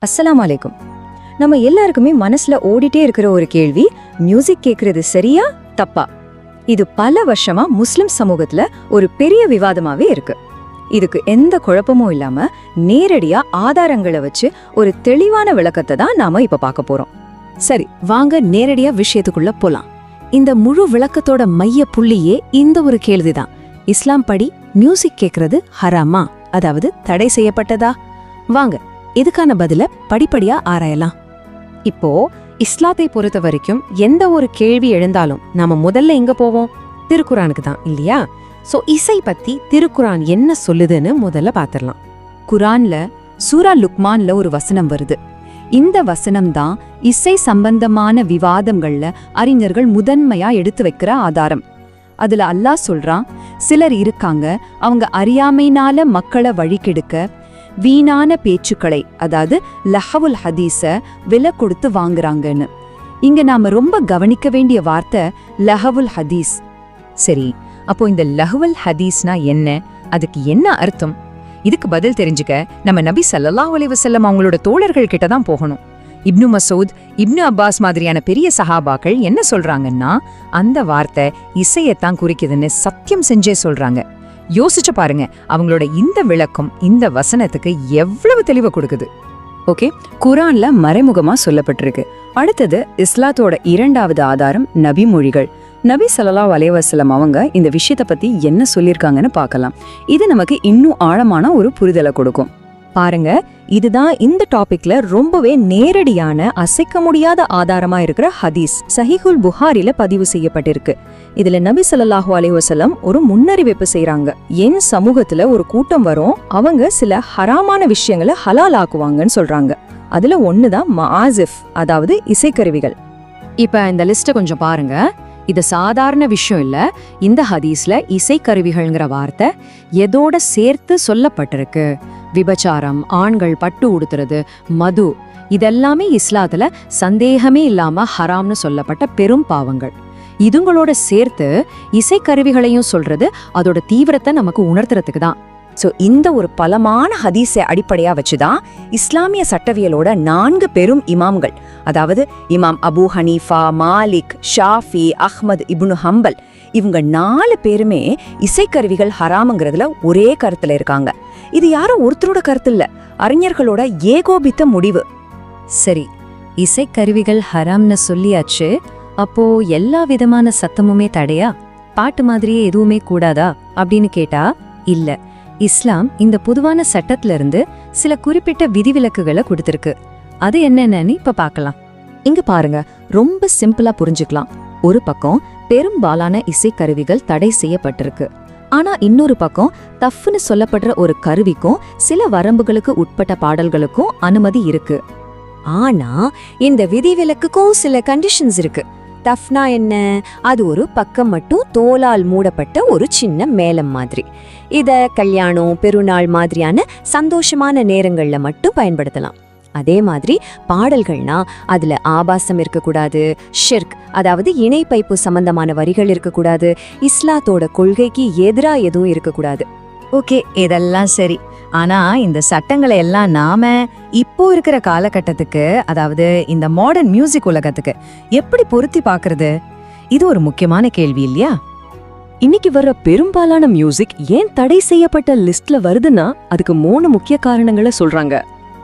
அஸ்ஸலாமு அலைக்கும். நம்ம எல்லாருக்குமே மனசுல ஓடிட்டே இருக்கிற ஒரு கேள்வி, மியூசிக் கேக்குறது சரியா தப்பா? இது பல வருஷமா முஸ்லிம் சமூகத்துல ஒரு பெரிய விவாதமாவே இருக்கு. இதுக்கு எந்த குழப்பமும் இல்லாம நேரடியா ஆதாரங்களை வச்சு ஒரு தெளிவான விளக்கத்தை தான் நாம இப்ப பார்க்க போறோம். சரி, வாங்க நேரடியா விஷயத்துக்குள்ள போலாம். இந்த முழு விளக்கத்தோட மைய புள்ளியே இந்த ஒரு கேள்விதான். இஸ்லாம் படி மியூசிக் கேக்குறது ஹராமா, அதாவது தடை செய்யப்பட்டதா? வாங்க இதுக்கான பதில படிப்படியா ஆராயலாம். இப்போ இஸ்லாத்தை பொறுத்த வரைக்கும் எந்த ஒரு கேள்வி எழுந்தாலும் நாம முதல்ல எங்க போவோம்? திருக்குரானுக்கு தான், இல்லையா? சோ இசை பத்தி திருக்குரான் என்ன சொல்லுதுன்னு முதல்ல பாத்திரலாம். குரான்ல சூரா லுக்மான்ல ஒரு வசனம் வருது. இந்த வசனம் தான் இசை சம்பந்தமான விவாதங்கள்ல அறிஞர்கள் முதன்மையா எடுத்து வைக்கிற ஆதாரம். அதுல அல்லாஹ் சொல்றான், சிலர் இருக்காங்க, அவங்க அறியாமைனால மக்களை வழிகெடுக்க வீணான பேச்சுக்களை, அதாவது லஹவுல் ஹதீஸ விலை கொடுத்து வாங்குறாங்கன்னு. இங்க நாம ரொம்ப கவனிக்க வேண்டிய வார்த்தை லஹவுல் ஹதீஸ். சரி, அப்போ இந்த லஹவுல் ஹதீஸ்னா என்ன? அதுக்கு என்ன அர்த்தம்? இதுக்கு பதில் தெரிஞ்சுக்க நம்ம நபி ஸல்லல்லாஹு அலைஹி வஸல்லம் அவங்களோட தோழர்கள் கிட்ட தான் போகணும். இப்னு மசூத், இப்னு அப்பாஸ் மாதிரியான பெரிய சஹாபாக்கள் என்ன சொல்றாங்கன்னா, அந்த வார்த்தை இசையத்தான் குறிக்குதுன்னு சத்தியம் செஞ்சே சொல்றாங்க. யோசிச்சு பாருங்க, அவங்களோட இந்த விளக்கம் இந்த வசனத்துக்கு எவ்வளவு தெளிவு கொடுக்குது. ஓகே, குரான்ல மறைமுகமா சொல்லப்பட்டிருக்கு. அடுத்தது இஸ்லாத்தோட இரண்டாவது ஆதாரம் நபி மொழிகள். நபி ஸல்லல்லாஹு அலைஹி வஸல்லம் அவங்க இந்த விஷயத்தை பத்தி என்ன சொல்லியிருக்காங்கன்னு பார்க்கலாம். இது நமக்கு இன்னும் ஆழமான ஒரு புரிதலை கொடுக்கும். பாருங்க, இதுதான் இந்த டாபிக்ல ரொம்பவே நேரடியான அசைக்க முடியாத ஆதாரமா இருக்கிற ஹதீஸ். சஹீஹுல் புகாரில பதிவு செய்யப்பட்டிருக்கு. இதுல நபி ஸல்லல்லாஹு அலைஹி வஸல்லம் ஒரு முன்னறிவிப்பு செய்றாங்க. என் சமூகத்துல ஒரு கூட்டம் வரும், அவங்க சில ஹராமான விஷயங்களை ஹலால் ஆக்குவாங்கன்னு சொல்றாங்க. அதுல ஒண்ணுதான் மஆசிஃப், அதாவது இசைக்கருவிகள். இப்ப இந்த லிஸ்ட கொஞ்சம் பாருங்க. இது சாதாரண விஷயம் இல்ல. இந்த ஹதீஸ்ல இசைக்கருவிகள்ங்கிற வார்த்தை எதோட சேர்த்து சொல்லப்பட்டிருக்கு? விபச்சாரம், ஆண்கள் பட்டு உடுத்துறது, மது, இதெல்லாமே இஸ்லாத்துல சந்தேகமே இல்லாம ஹராம்னு சொல்லப்பட்ட பெரும் பாவங்கள். இதுங்களோட சேர்த்து இசைக்கருவிகளையும் சொல்றது அதோட தீவிரத்தை நமக்கு உணர்த்துறதுக்கு தான். சோ இந்த ஒரு பலமான ஹதீஸை அடிப்படையா வச்சுதான் இஸ்லாமிய சட்டவியலோட 4 பெரும் இமாம்கள், அதாவது இமாம் அபு ஹனீஃபா, மாலிக், ஷாஃபி, அஹ்மத் இப்னு ஹம்பல், இவங்க 4 பேருமே இசைக்கருவிகள் ஹராமுங்கிறதுல ஒரே கருத்துல இருக்காங்க. இது யாரும் ஒருத்தரோட கருத்து இல்ல, அறிஞர்களோட ஏகோபித்த முடிவு. சரி, இசைக்கருவிகள் ஹராம்னு சொல்லியாச்சு. அப்போ எல்லா விதமான சத்தமுமே தடையா? பாட்டு மாதிரியே எதுவுமே கூடாதா அப்படின்னு கேட்டா இல்ல. இஸ்லாம் இந்த பொதுவான சட்டத்துல இருந்து சில குறிப்பிட்ட விதிவிலக்குகளை கொடுத்திருக்கு. அது என்னென்னு இப்ப பார்க்கலாம். இங்க பாருங்க, ரொம்ப சிம்பிளா புரிஞ்சுக்கலாம். ஒரு பக்கம் பெரும்பாலான இசைக்கருவிகள் தடை செய்யப்பட்டிருக்கு. ஆனா இன்னொரு பக்கம் தஃப்னு சொல்லப்படுற ஒரு கருவிக்கும் சில வரம்புகளுக்கு உட்பட்ட பாடல்களுக்கும் அனுமதி இருக்கு. ஆனா இந்த விதிவிலக்குக்கும் சில கண்டிஷன்ஸ் இருக்கு. தஃப்னா என்ன? அது ஒரு பக்கம் மட்டும் தோலால் மூடப்பட்ட ஒரு சின்ன மேளம் மாதிரி. இத கல்யாணம், பெருநாள் மாதிரியான சந்தோஷமான நேரங்கள்ல மட்டும் பயன்படுத்தலாம். அதே மாதிரி பாடல்கள்னா அதுல ஆபாசம் இருக்கக்கூடாது, ஷிர்க், அதாவது இணைப்பைப்பு சம்பந்தமான வரிகள் இருக்கக்கூடாது, இஸ்லாத்தோட கொள்கைக்கு எதிரா எதுவும் இருக்கக்கூடாது. ஓகே, இதெல்லாம் சரி. ஆனா இந்த சட்டங்களை எல்லாம் நாம இப்போ இருக்கிற காலகட்டத்துக்கு, அதாவது இந்த மாடர்ன் மியூசிக் உலகத்துக்கு எப்படி பொருத்தி பார்க்கறது? இது ஒரு முக்கியமான கேள்வி இல்லையா? இன்னைக்கு வர்ற பெரும்பாலான மியூசிக் ஏன் தடை செய்யப்பட்ட லிஸ்ட்ல வருதுன்னா அதுக்கு 3 முக்கிய காரணங்களை சொல்றாங்க.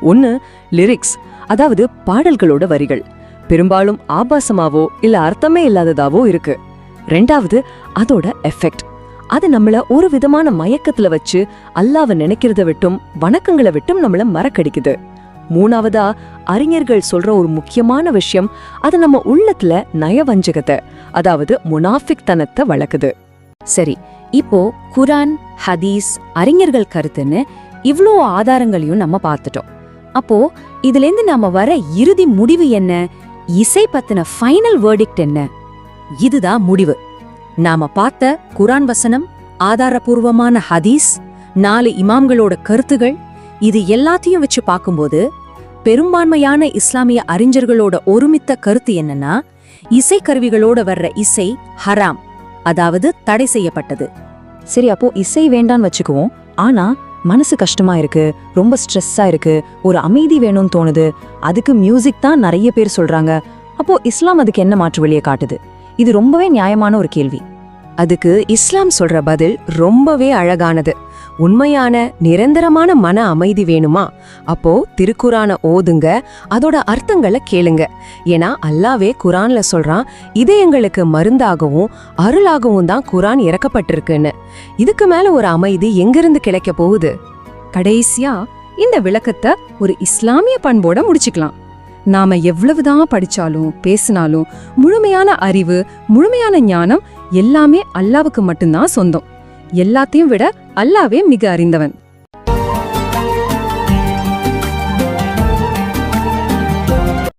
ஒன்னு, லிரிக்ஸ், அதாவது பாடல்களோட வரிகள் பெரும்பாலும் ஆபாசமாவோ இல்ல அர்த்தமே இல்லாததாவோ இருக்கு. 2வது, அதோட எஃபெக்ட். அது நம்மள ஒரு விதமான மயக்கத்துல வச்சு அல்லாஹ்வை நினைக்கிறத விட்டும் வணக்கங்களை விட்டும் நம்மள மறக்கடிக்குது. 3வதா, அறிஞர்கள் சொல்ற ஒரு முக்கியமான விஷயம், அது நம்ம உள்ளத்துல நயவஞ்சகத்தை, அதாவது முனாஃபிக் தனத்தை வளர்க்குது. சரி, இப்போ குரான், ஹதீஸ், அறிஞர்கள் கருத்துன்னு இவ்ளோ ஆதாரங்களையும் நம்ம பார்த்துட்டோம். அப்போ இதுல இருந்து நாம வர இறுதி முடிவு என்ன? இசை பத்தின ஃபைனல் வேர்டிக்ட் என்ன? இதுதான் முடிவு. நாம பார்த்த குரான் வசனம், ஆதாரபூர்வமான ஹதீஸ், 4 இமாம்களோட கருத்துகள், இது எல்லாத்தையும் வச்சு பார்க்கும்போது பெரும்பான்மையான இஸ்லாமிய அறிஞர்களோட ஒருமித்த கருத்து என்னன்னா, இசைக்கருவிகளோட வர்ற இசை ஹராம், அதாவது தடை செய்யப்பட்டது. சரி, அப்போ இசை வேண்டான்னு வச்சுக்குவோம். ஆனா மனசு கஷ்டமா இருக்கு, ரொம்ப ஸ்ட்ரெஸ்ஸா இருக்கு, ஒரு அமைதி வேணும்னு தோணுது, அதுக்கு மியூசிக் தான் நிறைய பேர் சொல்றாங்க. அப்போ இஸ்லாம் அதுக்கு என்ன மாற்று வழியை காட்டுது? இது ரொம்பவே நியாயமான ஒரு கேள்வி. அதுக்கு இஸ்லாம் சொல்ற பதில் ரொம்பவே அழகானது. உண்மையான நிரந்தரமான மன அமைதி வேணுமா? அப்போ திருக்குரானை ஓதுங்க, அதோட அர்த்தங்களை கேளுங்க. ஏன்னா அல்லாவே குரான்ல சொல்றான், இதயங்களுக்கு மருந்தாகவும் அருளாகவும் தான் குரான் இறக்கப்பட்டிருக்குன்னு. இதுக்கு மேல ஒரு அமைதி எங்கிருந்து கிடைக்க போகுது? கடைசியா இந்த விளக்கத்தை ஒரு இஸ்லாமிய பண்போட முடிச்சுக்கலாம். நாம எவ்வளவுதான் படிச்சாலும் பேசினாலும் முழுமையான அறிவு, முழுமையான ஞானம் எல்லாமே அல்லாவுக்கு மட்டும்தான் சொந்தம். எல்லாத்தையும் விட அல்லாவே மிக அறிந்தவன்.